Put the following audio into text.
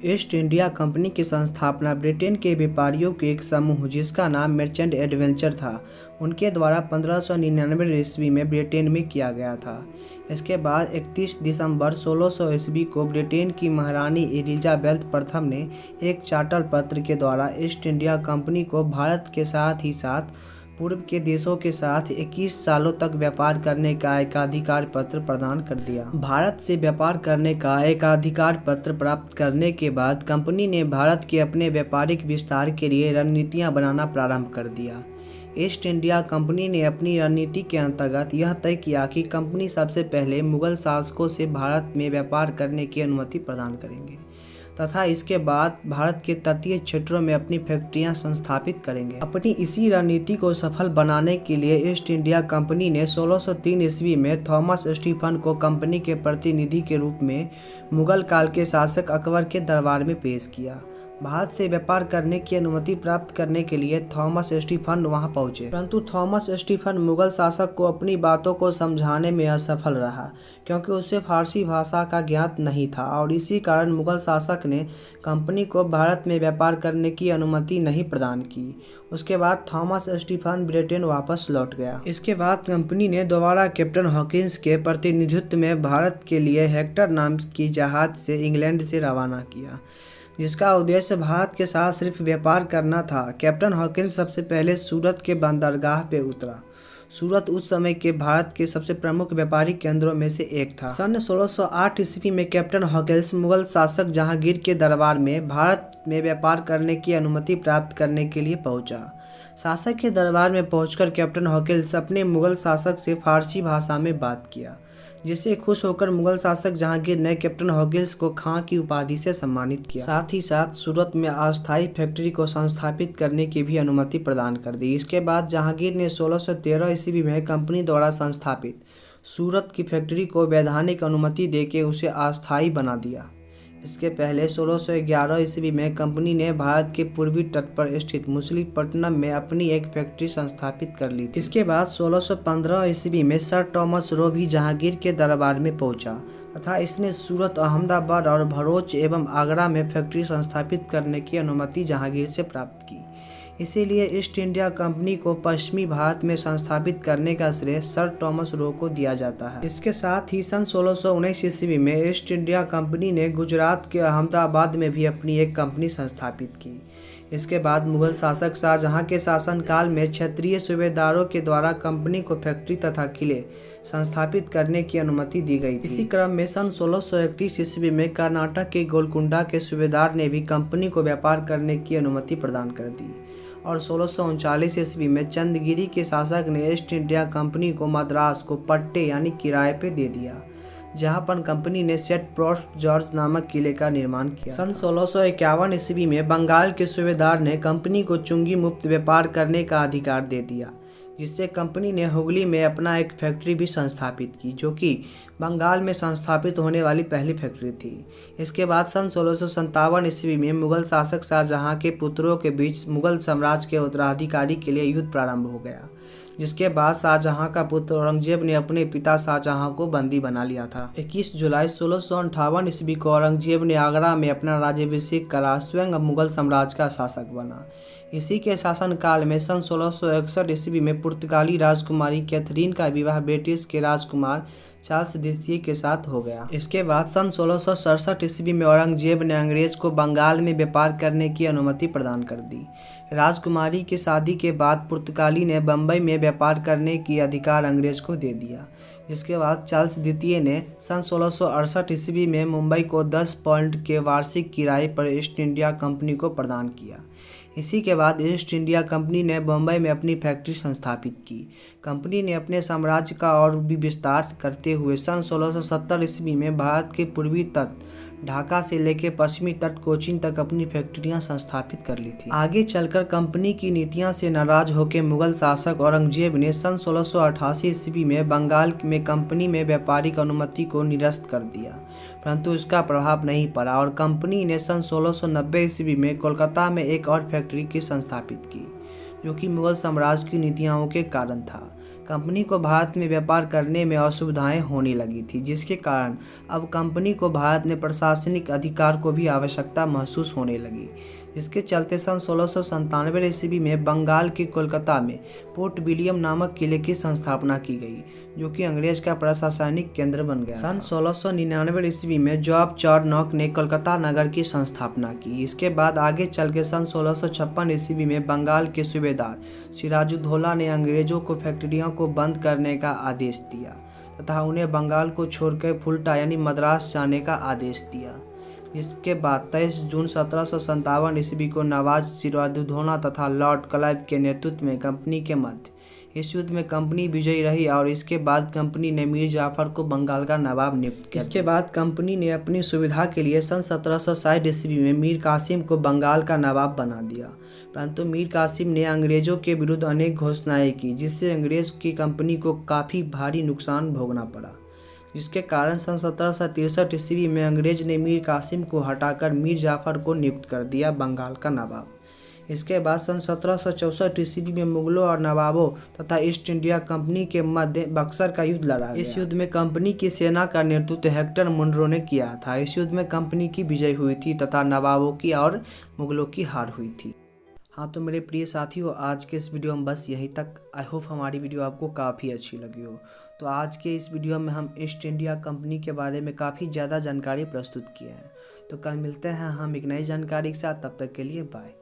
East India company की स्थापना Britain के व्यापारियों के एक समूह जिसका नाम मर्चेंट एडवेंचर था, उनके द्वारा 1599 ईस्वी में ब्रिटेन में किया गया था। इसके बाद 31 दिसंबर 1600 ईस्वी को ब्रिटेन की महारानी एलिजाबेथ प्रथम ने एक चार्टर पत्र के द्वारा ईस्ट इंडिया कंपनी को भारत के साथ ही साथ पूर्व के देशों के साथ 21 सालों तक व्यापार करने का एकाधिकार पत्र प्रदान कर दिया। भारत से व्यापार करने का एकाधिकार पत्र प्राप्त करने के बाद कंपनी ने भारत के अपने व्यापारिक विस्तार के लिए रणनीतियां बनाना प्रारंभ कर दिया। ईस्ट इंडिया कंपनी ने अपनी रणनीति के अंतर्गत यह तय किया कि कंपनी सबसे पहले मुगल शासकों से भारत में व्यापार करने की अनुमति प्रदान करेंगे तथा इसके बाद भारत के तटीय क्षेत्रों में अपनी फैक्ट्रियां संस्थापित करेंगे। अपनी इसी रणनीति को सफल बनाने के लिए ईस्ट इंडिया कंपनी ने 1603 ईस्वी में थॉमस स्टीफन को कंपनी के प्रतिनिधि के रूप में मुगल काल के शासक अकबर के दरबार में पेश किया। भारत से व्यापार करने की अनुमति प्राप्त करने के लिए थॉमस स्टीफन वहां पहुंचे, परंतु थॉमस स्टीफन मुगल शासक को अपनी बातों को समझाने में असफल रहा क्योंकि उसे फारसी भाषा का ज्ञात नहीं था और इसी कारण मुगल शासक ने कंपनी को भारत में व्यापार करने की अनुमति नहीं प्रदान की। उसके बाद थॉमस स्टीफन ब्रिटेन वापस लौट गया। इसके बाद कंपनी ने दोबारा कैप्टन हॉकिंस के प्रतिनिधित्व में भारत के लिए हेक्टर नाम की जहाज से इंग्लैंड से रवाना किया, जिसका उद्देश्य भारत के साथ सिर्फ व्यापार करना था। कैप्टन हॉकिंस सबसे पहले सूरत के बंदरगाह पे उतरा। सूरत उस समय के भारत के सबसे प्रमुख व्यापारिक केंद्रों में से एक था। सन 1608 ईस्वी में कैप्टन हॉकिंस मुगल शासक जहांगीर के दरबार में भारत में व्यापार करने की अनुमति प्राप्त करने के लिए पहुंचा। शासक के दरबार में पहुंचकर कैप्टन हॉकिंस अपने मुगल शासक से फारसी भाषा में बात किया, जिससे खुश होकर मुगल शासक जहांगीर ने कैप्टन हॉकिंस को खां की उपाधि से सम्मानित किया। साथ ही साथ सूरत में अस्थायी फैक्ट्री को संस्थापित करने की भी अनुमति प्रदान कर दी। इसके बाद जहांगीर ने 1613 ईस्वी में कंपनी द्वारा संस्थापित सूरत की फैक्ट्री को वैधानिक अनुमति देकर उसे अस्थायी बना दिया। इसके पहले 1611 ईस्वी में कंपनी ने भारत के पूर्वी तट पर स्थित मछलीपट्टनम में अपनी एक फैक्ट्री संस्थापित कर ली थी। इसके बाद 1615 ईस्वी में सर टॉमस रो भी जहांगीर के दरबार में पहुंचा तथा इसने सूरत, अहमदाबाद और भरूच एवं आगरा में फैक्ट्री संस्थापित करने की अनुमति जहांगीर से प्राप्त की। इसीलिए ईस्ट इंडिया कंपनी को पश्चिमी भारत में संस्थापित करने का श्रेय सर टॉमस रो को दिया जाता है। इसके साथ ही सन 1619 ईस्वी में ईस्ट इंडिया कंपनी ने गुजरात के अहमदाबाद में भी अपनी एक कंपनी संस्थापित की। इसके बाद मुगल शासक शाहजहां के शासनकाल में क्षेत्रीय सूबेदारों के द्वारा कंपनी को फैक्ट्री तथा किले संस्थापित करने की अनुमति दी गई थी। इसी क्रम में सन 1631 ईस्वी में कर्नाटक के गोलकुंडा के सूबेदार ने भी कंपनी को व्यापार करने की अनुमति प्रदान कर दी और 1639 ईस्वी में चंद्रगिरी के शासक ने ईस्ट इंडिया कंपनी को मद्रास को पट्टे यानी किराए पे दे दिया, जहां पर कंपनी ने सेंट पोर्ट जॉर्ज नामक किले का निर्माण किया। सन 1651 ईस्वी में बंगाल के सूबेदार ने कंपनी को चुंगी मुक्त व्यापार करने का अधिकार दे दिया, जिससे कंपनी ने हुगली में अपना एक फैक्ट्री भी संस्थापित की, जो कि बंगाल में संस्थापित होने वाली पहली फैक्ट्री थी। इसके बाद सन 1657 ईस्वी में मुगल शासक शाहजहां के पुत्रों के बीच मुगल साम्राज्य के उत्तराधिकारी के लिए युद्ध प्रारंभ हो गया, जिसके बाद शाहजहां का पुत्र औरंगजेब ने अपने पिता शाहजहां को बंदी बना लिया था। 21 जुलाई 1658 ईस्वी को औरंगजेब ने आगरा में अपना राज्याभिषेक करा, स्वयं मुगल साम्राज्य का शासक बना। इसी के शासनकाल में सन 1661 ईस्वी में पुर्तगाली राजकुमारी कैथरीन का विवाह ब्रिटिश के राजकुमार चार्ल्स द्वितीय के साथ हो गया। इसके बाद सन 1667 ईस्वी में औरंगजेब ने अंग्रेज को बंगाल में व्यापार करने की अनुमति प्रदान कर दी। राजकुमारी की शादी के बाद पुर्तगाली ने बम्बई में व्यापार करने की अधिकार अंग्रेज को दे दिया, जिसके बाद चार्ल्स द्वितीय ने सन 1668 ईस्वी में मुंबई को 10 पाउंड के वार्षिक किराए पर ईस्ट इंडिया कंपनी को प्रदान किया। इसी के बाद ईस्ट इंडिया कंपनी ने बम्बई में अपनी फैक्ट्री संस्थापित की। कंपनी ने अपने साम्राज्य का और भी विस्तार करते हुए सन 1670 ईस्वी में भारत के पूर्वी तट ढाका से लेकर पश्चिमी तट कोचीन तक अपनी फैक्ट्रियां संस्थापित कर ली थी। आगे चलकर कंपनी की नीतियां से नाराज होकर मुगल शासक औरंगजेब ने सन 1688 ईस्वी में बंगाल में कंपनी में व्यापारिक अनुमति को निरस्त कर दिया, परंतु इसका प्रभाव नहीं पड़ा और कंपनी ने सन 1690 ईस्वी में कोलकाता में एक और फैक्ट्री की संस्थापित की, जो कि मुगल साम्राज्य की नीतियों के कारण था। कंपनी को भारत में व्यापार करने में असुविधाएं होने लगी थी, जिसके कारण अब कंपनी को भारत में प्रशासनिक अधिकार को भी आवश्यकता महसूस होने लगी, जिसके चलते सन 1697 ईस्वी में बंगाल के कोलकाता में पोर्ट विलियम नामक किले की स्थापना की गई, जो कि अंग्रेज का प्रशासनिक केंद्र बन गया। सन 1699 ईस्वी में जॉब चार्नॉक ने कोलकाता नगर की स्थापना की। इसके बाद आगे चल के सन 1656 ईस्वी में बंगाल के सूबेदार सिराजुद्दौला ने अंग्रेजों को फैक्ट्रियों को बंद करने का आदेश दिया तथा उन्हें बंगाल को छोड़कर फुल्टा यानी मद्रास जाने का आदेश दिया। इसके बाद 23 जून 1757 ईस्वी को नवाब सिराजुद्दौला तथा लॉर्ड क्लाइव के नेतृत्व में कंपनी के मध्य इस युद्ध में कंपनी विजयी रही और इसके बाद कंपनी ने मीर जाफर को बंगाल का नवाब नियुक्त किया। इसके बाद कंपनी ने अपनी सुविधा के लिए सन 1760 ईस्वी में मीर कासिम को बंगाल का नवाब बना दिया, परंतु मीर कासिम ने अंग्रेजों के विरुद्ध अनेक घोषणाएं की, जिससे अंग्रेज की कंपनी को काफ़ी भारी नुकसान भोगना पड़ा, जिसके कारण सन 1763 ईस्वी में अंग्रेज ने मीर कासिम को हटाकर मीर जाफर को नियुक्त कर दिया बंगाल का नवाब। इसके बाद सन 1764 ईस्वी में मुगलों और नवाबों तथा ईस्ट इंडिया कंपनी के मध्य बक्सर का युद्ध लड़ा गया। इस युद्ध में कंपनी की सेना का नेतृत्व हेक्टर मुनरो ने किया था। इस युद्ध में कंपनी की विजय हुई थी तथा नवाबों की और मुगलों की हार हुई थी। हाँ, तो मेरे प्रिय साथियों, आज के इस वीडियो में बस यहीं तक। आई होप हमारी वीडियो आपको काफ़ी अच्छी लगी हो। तो आज के इस वीडियो में हम ईस्ट इंडिया कंपनी के बारे में काफ़ी ज़्यादा जानकारी प्रस्तुत किए हैं। तो कल मिलते हैं हम एक नई जानकारी के साथ, तब तक के लिए बाय।